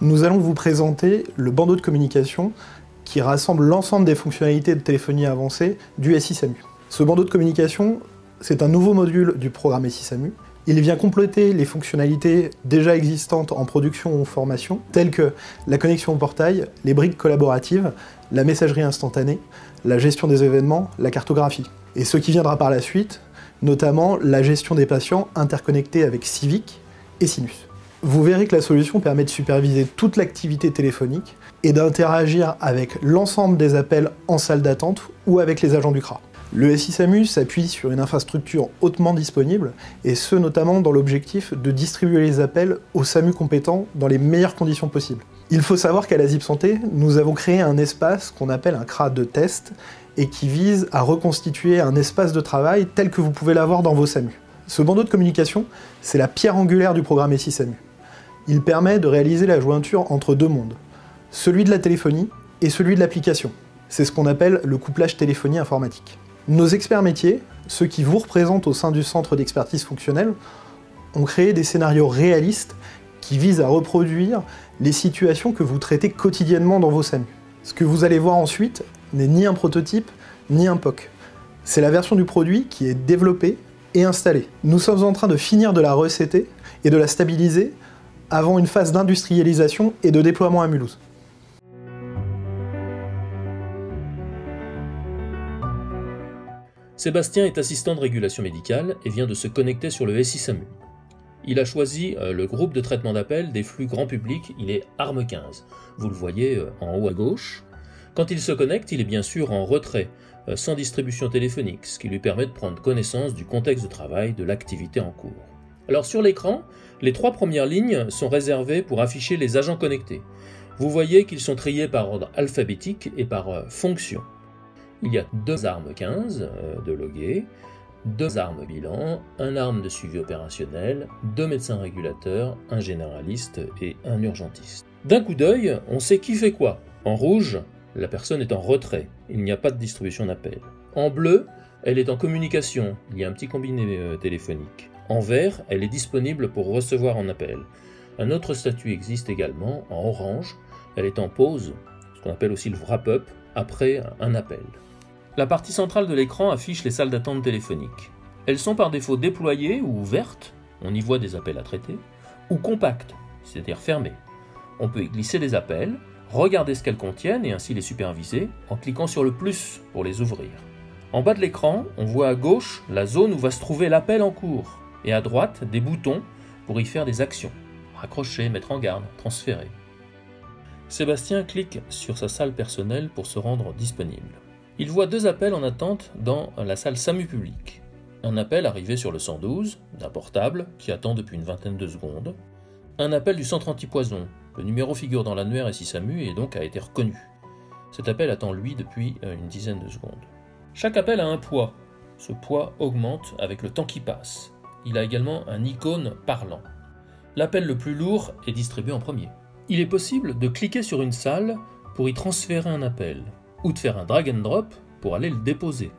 Nous allons vous présenter le bandeau de communication qui rassemble l'ensemble des fonctionnalités de téléphonie avancée du SI-SAMU. Ce bandeau de communication, c'est un nouveau module du programme SI-SAMU. Il vient compléter les fonctionnalités déjà existantes en production ou en formation, telles que la connexion au portail, les briques collaboratives, la messagerie instantanée, la gestion des événements, la cartographie. Et ce qui viendra par la suite, notamment la gestion des patients interconnectés avec Civic et Sinus. Vous verrez que la solution permet de superviser toute l'activité téléphonique et d'interagir avec l'ensemble des appels en salle d'attente ou avec les agents du CRA. Le SI-SAMU s'appuie sur une infrastructure hautement disponible, et ce notamment dans l'objectif de distribuer les appels aux SAMU compétents dans les meilleures conditions possibles. Il faut savoir qu'à la ZIP Santé, nous avons créé un espace qu'on appelle un CRA de test, et qui vise à reconstituer un espace de travail tel que vous pouvez l'avoir dans vos SAMU. Ce bandeau de communication, c'est la pierre angulaire du programme SI-SAMU. Il permet de réaliser la jointure entre deux mondes, celui de la téléphonie et celui de l'application. C'est ce qu'on appelle le couplage téléphonie informatique. Nos experts métiers, ceux qui vous représentent au sein du centre d'expertise fonctionnelle, ont créé des scénarios réalistes qui visent à reproduire les situations que vous traitez quotidiennement dans vos SAMU. Ce que vous allez voir ensuite n'est ni un prototype, ni un POC. C'est la version du produit qui est développée et installée. Nous sommes en train de finir de la recéter et de la stabiliser avant une phase d'industrialisation et de déploiement à Mulhouse. Sébastien est assistant de régulation médicale et vient de se connecter sur le SI-SAMU. Il a choisi le groupe de traitement d'appel des flux grand public, il est ARM 15. Vous le voyez en haut à gauche. Quand il se connecte, il est bien sûr en retrait, sans distribution téléphonique, ce qui lui permet de prendre connaissance du contexte de travail de l'activité en cours. Alors sur l'écran, les 3 premières lignes sont réservées pour afficher les agents connectés. Vous voyez qu'ils sont triés par ordre alphabétique et par fonction. Il y a 2 ARM 15 de logués, 2 ARM bilan, un ARM de suivi opérationnel, 2 médecins régulateurs, un généraliste et un urgentiste. D'un coup d'œil, on sait qui fait quoi. En rouge, la personne est en retrait, il n'y a pas de distribution d'appel. En bleu, elle est en communication, il y a un petit combiné téléphonique. En vert, elle est disponible pour recevoir un appel. Un autre statut existe également, en orange, elle est en pause, ce qu'on appelle aussi le wrap-up, après un appel. La partie centrale de l'écran affiche les salles d'attente téléphoniques. Elles sont par défaut déployées ou vertes, on y voit des appels à traiter, ou compactes, c'est-à-dire fermées. On peut y glisser des appels, regarder ce qu'elles contiennent et ainsi les superviser en cliquant sur le plus pour les ouvrir. En bas de l'écran, on voit à gauche la zone où va se trouver l'appel en cours et à droite des boutons pour y faire des actions. Raccrocher, mettre en garde, transférer. Sébastien clique sur sa salle personnelle pour se rendre disponible. Il voit 2 appels en attente dans la salle SAMU public. Un appel arrivé sur le 112, d'un portable qui attend depuis une vingtaine de secondes. Un appel du centre antipoison. Le numéro figure dans l'annuaire SI-SAMU et donc a été reconnu. Cet appel attend lui depuis une dizaine de secondes. Chaque appel a un poids. Ce poids augmente avec le temps qui passe. Il a également un icône parlant. L'appel le plus lourd est distribué en premier. Il est possible de cliquer sur une salle pour y transférer un appel, ou de faire un drag and drop pour aller le déposer.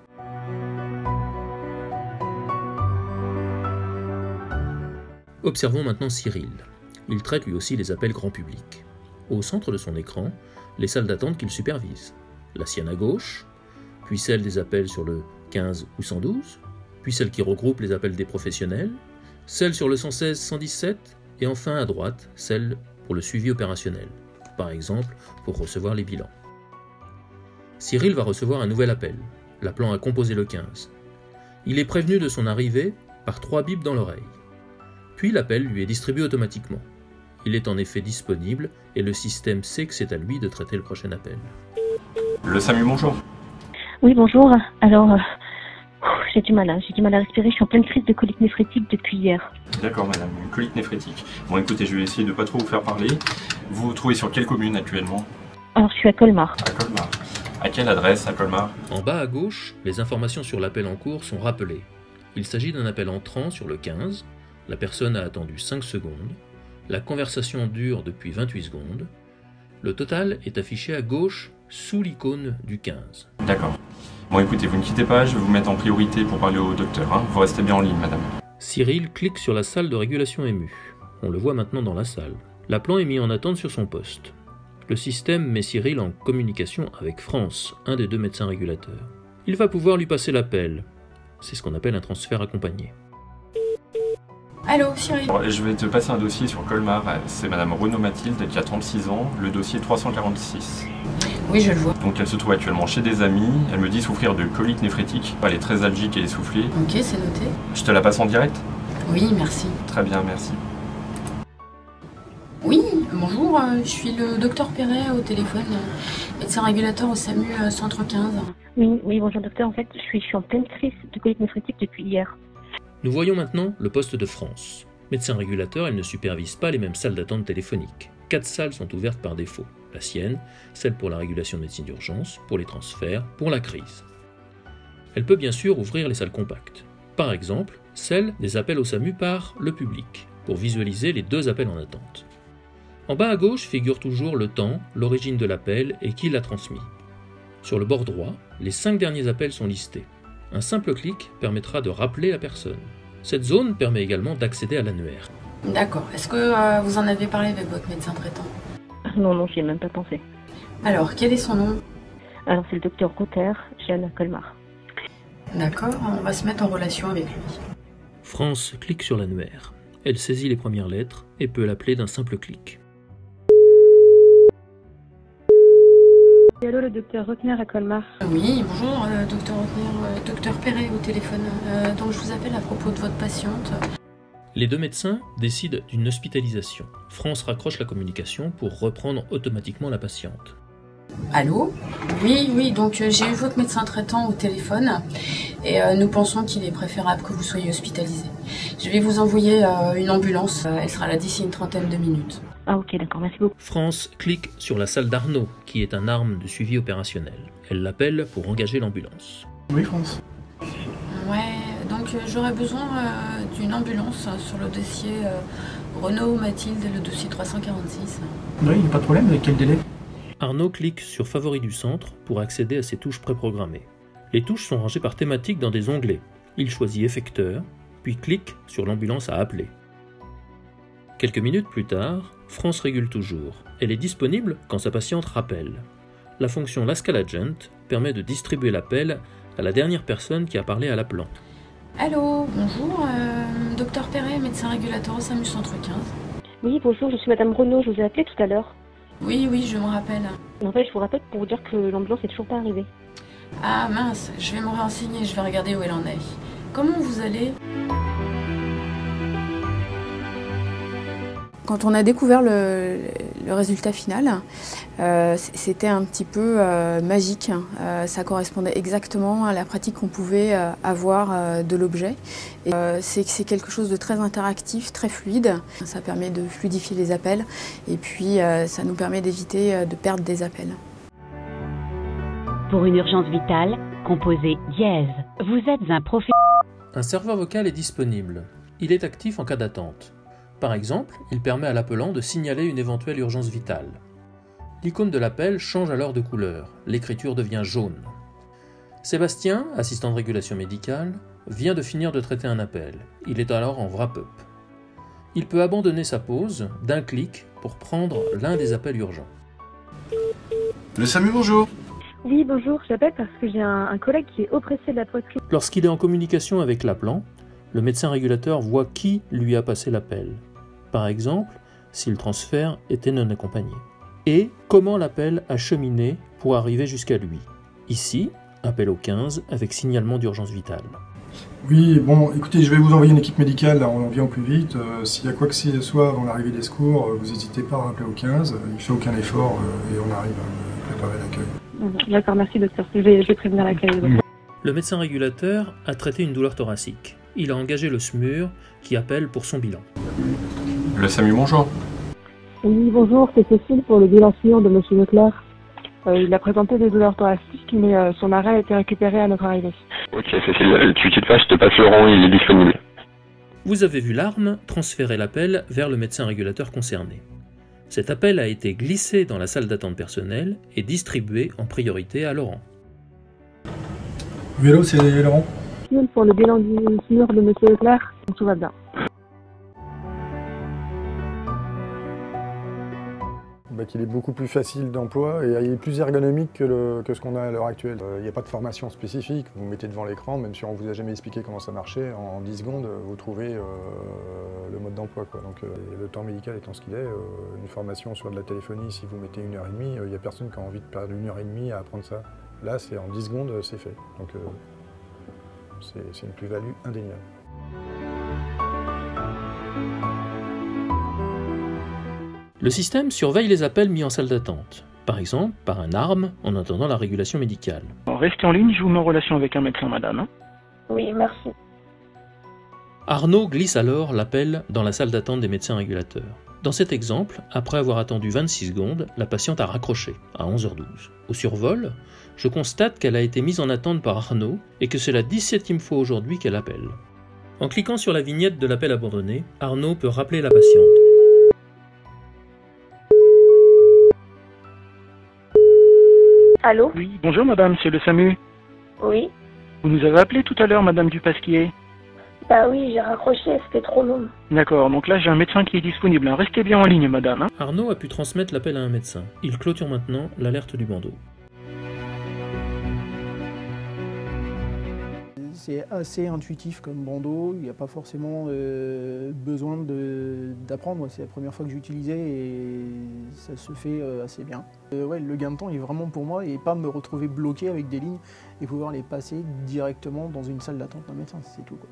Observons maintenant Cyril. Il traite lui aussi les appels grand public. Au centre de son écran, les salles d'attente qu'il supervise. La sienne à gauche, puis celle des appels sur le 15 ou 112, puis celle qui regroupe les appels des professionnels, celle sur le 116-117, et enfin à droite, celle pour le suivi opérationnel, par exemple pour recevoir les bilans. Cyril va recevoir un nouvel appel, l'appelant à composer le 15. Il est prévenu de son arrivée par 3 bips dans l'oreille. Puis l'appel lui est distribué automatiquement. Il est en effet disponible et le système sait que c'est à lui de traiter le prochain appel. Le SAMU, bonjour. Oui, bonjour. Alors, j'ai du mal à respirer. Je suis en pleine crise de colique néphrétique depuis hier. D'accord, madame. Une colique néphrétique. Bon, écoutez, je vais essayer de pas trop vous faire parler. Vous vous trouvez sur quelle commune actuellement? Alors, je suis à Colmar. À Colmar. À quelle adresse à Colmar? En bas à gauche, les informations sur l'appel en cours sont rappelées. Il s'agit d'un appel entrant sur le 15. La personne a attendu 5 secondes. La conversation dure depuis 28 secondes. Le total est affiché à gauche sous l'icône du 15. D'accord. Bon, écoutez, vous ne quittez pas, je vais vous mettre en priorité pour parler au docteur. Hein. Vous restez bien en ligne, madame. Cyril clique sur la salle de régulation émue. On le voit maintenant dans la salle. L'appelant est mis en attente sur son poste. Le système met Cyril en communication avec France, un des deux médecins régulateurs. Il va pouvoir lui passer l'appel. C'est ce qu'on appelle un transfert accompagné. Allô, Cyril. Je vais te passer un dossier sur Colmar. C'est Madame Renaud Mathilde qui a 36 ans, le dossier 346. Oui, je le vois. Donc elle se trouve actuellement chez des amis. Elle me dit souffrir de colique néphrétique. Elle est très algique et essoufflée. Ok, c'est noté. Je te la passe en direct? Oui, merci. Très bien, merci. Oui, bonjour, je suis le docteur Perret au téléphone, médecin régulateur au SAMU Centre 15. Oui, bonjour docteur. En fait, je suis en pleine crise de colique néphrétique depuis hier. Nous voyons maintenant le poste de France. Médecin régulateur, elle ne supervise pas les mêmes salles d'attente téléphoniques. 4 salles sont ouvertes par défaut. La sienne, celle pour la régulation de médecine d'urgence, pour les transferts, pour la crise. Elle peut bien sûr ouvrir les salles compactes. Par exemple, celle des appels au SAMU par le public, pour visualiser les 2 appels en attente. En bas à gauche figure toujours le temps, l'origine de l'appel et qui l'a transmis. Sur le bord droit, les 5 derniers appels sont listés. Un simple clic permettra de rappeler la personne. Cette zone permet également d'accéder à l'annuaire. D'accord. Est-ce que vous en avez parlé avec votre médecin traitant? Non, j'y ai même pas pensé. Alors, quel est son nom? Alors, c'est le docteur Rother, Jeanne à Colmar. D'accord, on va se mettre en relation avec lui. France clique sur l'annuaire. Elle saisit les premières lettres et peut l'appeler d'un simple clic. Allô, le docteur Rother à Colmar. Oui, bonjour, docteur Rother, docteur Perret au téléphone. Donc je vous appelle à propos de votre patiente. Les 2 médecins décident d'une hospitalisation. France raccroche la communication pour reprendre automatiquement la patiente. Allô? Oui, donc j'ai eu votre médecin traitant au téléphone et nous pensons qu'il est préférable que vous soyez hospitalisé. Je vais vous envoyer une ambulance, elle sera là d'ici une trentaine de minutes. Ah ok, d'accord, merci beaucoup. France clique sur la salle d'Arnaud, qui est un arme de suivi opérationnel. Elle l'appelle pour engager l'ambulance. Oui, France. Ouais, donc j'aurais besoin d'une ambulance sur le dossier Renaud Mathilde, le dossier 346. Oui, il n'y a pas de problème, avec quel délai? Arnaud clique sur Favoris du centre pour accéder à ses touches préprogrammées. Les touches sont rangées par thématique dans des onglets. Il choisit Effecteur, puis clique sur l'ambulance à appeler. Quelques minutes plus tard, France régule toujours. Elle est disponible quand sa patiente rappelle. La fonction Last Call Agent permet de distribuer l'appel à la dernière personne qui a parlé à l'appelant. Allô, bonjour, docteur Perret, médecin régulateur au SAMU Centre 15. Oui, bonjour, je suis Madame Renaud, je vous ai appelé tout à l'heure. Oui, je me rappelle. En fait, je vous rappelle pour vous dire que l'ambulance n'est toujours pas arrivée. Ah mince, je vais me renseigner, je vais regarder où elle en est. Comment vous allez? Quand on a découvert le résultat final, c'était un petit peu magique. Ça correspondait exactement à la pratique qu'on pouvait avoir de l'objet. C'est quelque chose de très interactif, très fluide. Ça permet de fluidifier les appels et puis ça nous permet d'éviter de perdre des appels. Pour une urgence vitale, composez dièse. Vous êtes un professionnel. Un serveur vocal est disponible. Il est actif en cas d'attente. Par exemple, il permet à l'appelant de signaler une éventuelle urgence vitale. L'icône de l'appel change alors de couleur, l'écriture devient jaune. Sébastien, assistant de régulation médicale, vient de finir de traiter un appel. Il est alors en wrap-up. Il peut abandonner sa pause d'un clic pour prendre l'un des appels urgents. Le SAMU, bonjour. Oui, bonjour, j'appelle parce que j'ai un collègue qui est oppressé de la poitrine. Lorsqu'il est en communication avec l'appelant, le médecin régulateur voit qui lui a passé l'appel. Par exemple, si le transfert était non accompagné. Et comment l'appel a cheminé pour arriver jusqu'à lui. Ici, appel au 15 avec signalement d'urgence vitale. Oui, bon, écoutez, je vais vous envoyer une équipe médicale, là, on vient au plus vite. S'il y a quoi que ce soit avant l'arrivée des secours, vous n'hésitez pas à rappeler au 15. Il ne fait aucun effort et on arrive à préparer l'accueil. D'accord, merci docteur. Je vais prévenir l'accueil. Le médecin régulateur a traité une douleur thoracique. Il a engagé le SMUR qui appelle pour son bilan. Le SAMU, bonjour. Oui, bonjour, c'est Cécile pour le bilan SMUR de M. Leclerc. Il a présenté des douleurs thoraciques, mais son arrêt a été récupéré à notre arrivée. Ok Cécile, tu quittes pas, je te passe Laurent, il est disponible. Vous avez vu l'arme transférer l'appel vers le médecin régulateur concerné. Cet appel a été glissé dans la salle d'attente personnelle et distribué en priorité à Laurent. Oui, allô, c'est Laurent. Pour le bilan du SMUR de M. Leclerc, tout va bien. qu'il est beaucoup plus facile d'emploi et il est plus ergonomique que ce qu'on a à l'heure actuelle. Il n'y a pas de formation spécifique, vous vous mettez devant l'écran, même si on ne vous a jamais expliqué comment ça marchait, en 10 secondes, vous trouvez le mode d'emploi. Donc le temps médical étant ce qu'il est, une formation sur de la téléphonie, si vous mettez 1h30, il n'y a personne qui a envie de perdre 1h30 à apprendre ça. Là, c'est en 10 secondes, c'est fait. Donc c'est une plus-value indéniable. Le système surveille les appels mis en salle d'attente, par exemple par un arme en attendant la régulation médicale. Restez en ligne, je vous mets en relation avec un médecin, madame. Oui, merci. Arnaud glisse alors l'appel dans la salle d'attente des médecins régulateurs. Dans cet exemple, après avoir attendu 26 secondes, la patiente a raccroché à 11h12. Au survol, je constate qu'elle a été mise en attente par Arnaud et que c'est la 17e fois aujourd'hui qu'elle appelle. En cliquant sur la vignette de l'appel abandonné, Arnaud peut rappeler la patiente. Allô? Oui, bonjour madame, c'est le SAMU. Oui. Vous nous avez appelé tout à l'heure, madame Dupasquier. Bah oui, j'ai raccroché, c'était trop long. D'accord, donc là j'ai un médecin qui est disponible. Restez bien en ligne, madame. Arnaud a pu transmettre l'appel à un médecin. Il clôture maintenant l'alerte du bandeau. C'est assez intuitif comme bandeau, il n'y a pas forcément besoin d'apprendre. C'est la première fois que j'utilisais et ça se fait assez bien. Ouais, le gain de temps est vraiment pour moi et pas me retrouver bloqué avec des lignes et pouvoir les passer directement dans une salle d'attente d'un médecin, c'est tout, quoi.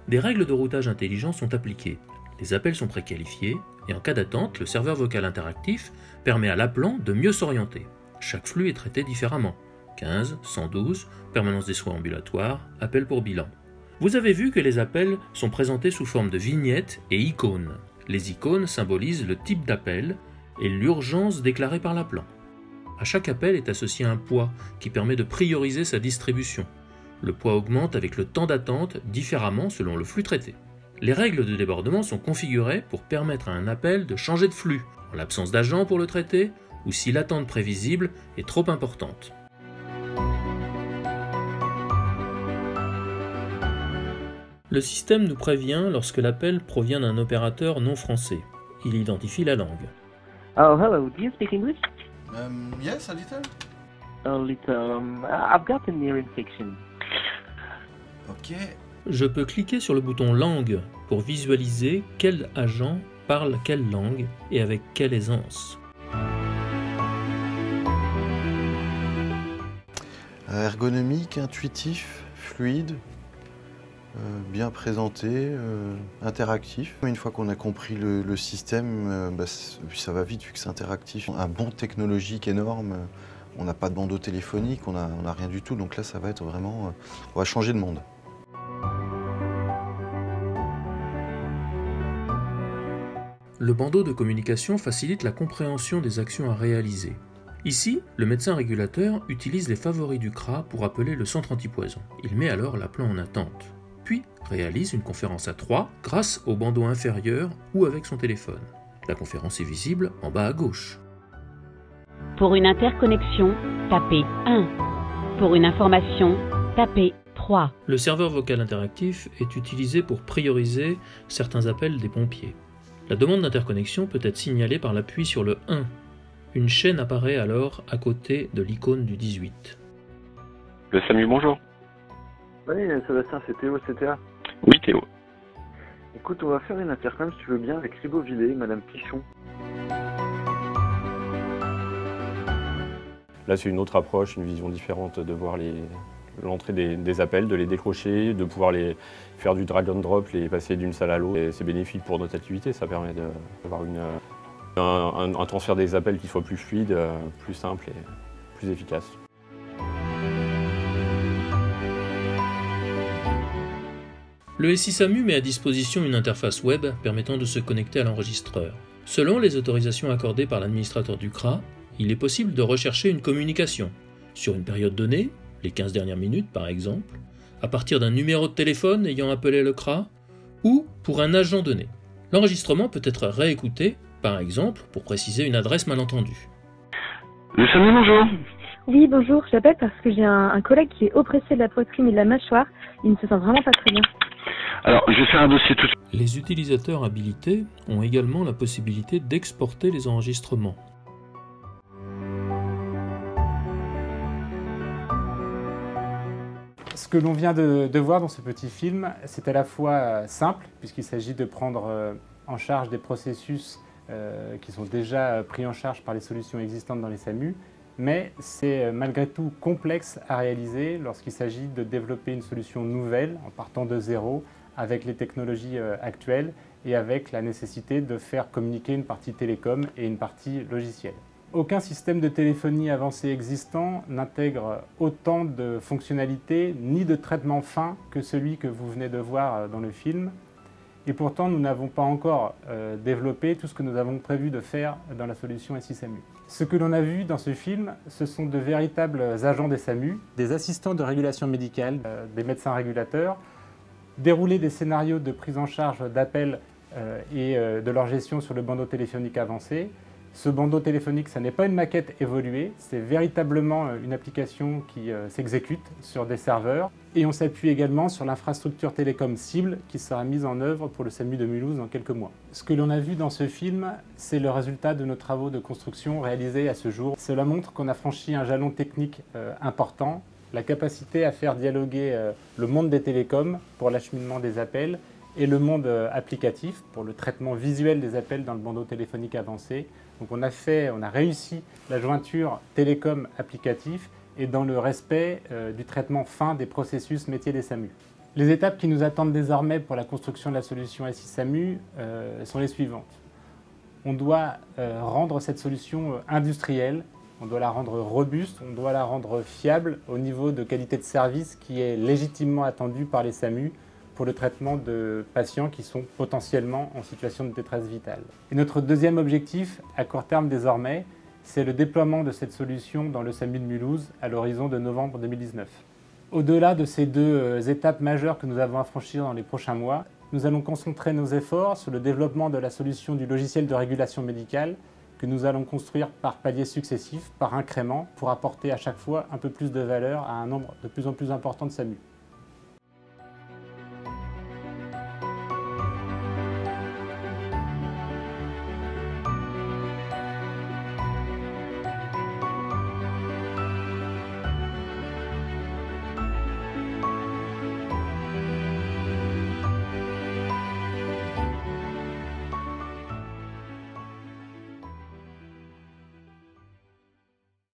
Des règles de routage intelligent sont appliquées. Les appels sont préqualifiés et en cas d'attente, le serveur vocal interactif permet à l'appelant de mieux s'orienter. Chaque flux est traité différemment. 15, 112, permanence des soins ambulatoires, appel pour bilan. Vous avez vu que les appels sont présentés sous forme de vignettes et icônes. Les icônes symbolisent le type d'appel et l'urgence déclarée par l'appelant. À chaque appel est associé un poids qui permet de prioriser sa distribution. Le poids augmente avec le temps d'attente différemment selon le flux traité. Les règles de débordement sont configurées pour permettre à un appel de changer de flux, en l'absence d'agent pour le traiter, ou si l'attente prévisible est trop importante. Le système nous prévient lorsque l'appel provient d'un opérateur non français. Il identifie la langue. Oh, hello. Do you speak English? Yes, a little. A little. I've got an ear infection. Ok. Je peux cliquer sur le bouton langue pour visualiser quel agent parle quelle langue et avec quelle aisance. Ergonomique, intuitif, fluide, bien présenté, interactif. Une fois qu'on a compris le système, ça va vite vu que c'est interactif. Un bond technologique énorme, on n'a pas de bandeau téléphonique, on n'a rien du tout, donc là ça va être vraiment, on va changer de monde. Le bandeau de communication facilite la compréhension des actions à réaliser. Ici, le médecin régulateur utilise les favoris du CRA pour appeler le centre antipoison. Il met alors l'appelant en attente, puis réalise une conférence à 3 grâce au bandeau inférieur ou avec son téléphone. La conférence est visible en bas à gauche. Pour une interconnexion, tapez 1. Pour une information, tapez 3. Le serveur vocal interactif est utilisé pour prioriser certains appels des pompiers. La demande d'interconnexion peut être signalée par l'appui sur le 1. Une chaîne apparaît alors à côté de l'icône du 18. Le SAMU, bonjour. Oui, Sébastien, c'est Théo, CTA. Oui, Théo. Écoute, on va faire une intercom, si tu veux bien, avec Ribeauvillé, Madame Pichon. Là, c'est une autre approche, une vision différente de voir l'entrée des appels, de les décrocher, de pouvoir les faire du drag and drop, les passer d'une salle à l'autre. C'est bénéfique pour notre activité, ça permet d'avoir un transfert des appels qui soit plus fluide, plus simple et plus efficace. Le SI-SAMU met à disposition une interface web permettant de se connecter à l'enregistreur. Selon les autorisations accordées par l'administrateur du CRA, il est possible de rechercher une communication sur une période donnée, les 15 dernières minutes par exemple, à partir d'un numéro de téléphone ayant appelé le CRA, ou pour un agent donné. L'enregistrement peut être réécouté, par exemple, pour préciser une adresse mal entendue. Le SAMU, bonjour. Oui, bonjour, j'appelle parce que j'ai un collègue qui est oppressé de la poitrine et de la mâchoire. Il ne se sent vraiment pas très bien. Alors, je vais faire un dossier tout de suite. Les utilisateurs habilités ont également la possibilité d'exporter les enregistrements. Ce que l'on vient de voir dans ce petit film, c'est à la fois simple, puisqu'il s'agit de prendre en charge des processus qui sont déjà pris en charge par les solutions existantes dans les SAMU, mais c'est malgré tout complexe à réaliser lorsqu'il s'agit de développer une solution nouvelle en partant de zéro avec les technologies actuelles et avec la nécessité de faire communiquer une partie télécom et une partie logicielle. Aucun système de téléphonie avancée existant n'intègre autant de fonctionnalités ni de traitement fin que celui que vous venez de voir dans le film. Et pourtant, nous n'avons pas encore développé tout ce que nous avons prévu de faire dans la solution SI-SAMU. Ce que l'on a vu dans ce film, ce sont de véritables agents des SAMU, des assistants de régulation médicale, des médecins régulateurs, dérouler des scénarios de prise en charge d'appels et de leur gestion sur le bandeau téléphonique avancé. Ce bandeau téléphonique, ça n'est pas une maquette évoluée, c'est véritablement une application qui s'exécute sur des serveurs. Et on s'appuie également sur l'infrastructure télécom cible qui sera mise en œuvre pour le SAMU de Mulhouse dans quelques mois. Ce que l'on a vu dans ce film, c'est le résultat de nos travaux de construction réalisés à ce jour. Cela montre qu'on a franchi un jalon technique important, la capacité à faire dialoguer le monde des télécoms pour l'acheminement des appels et le monde applicatif pour le traitement visuel des appels dans le bandeau téléphonique avancé. Donc on a réussi la jointure télécom applicatif et dans le respect du traitement fin des processus métiers des SAMU. Les étapes qui nous attendent désormais pour la construction de la solution SI-SAMU sont les suivantes. On doit rendre cette solution industrielle, on doit la rendre robuste, on doit la rendre fiable au niveau de qualité de service qui est légitimement attendu par les SAMU pour le traitement de patients qui sont potentiellement en situation de détresse vitale. Et notre deuxième objectif, à court terme désormais, c'est le déploiement de cette solution dans le SAMU de Mulhouse à l'horizon de novembre 2019. Au-delà de ces deux étapes majeures que nous avons à franchir dans les prochains mois, nous allons concentrer nos efforts sur le développement de la solution du logiciel de régulation médicale que nous allons construire par paliers successifs, par incréments, pour apporter à chaque fois un peu plus de valeur à un nombre de plus en plus important de SAMU.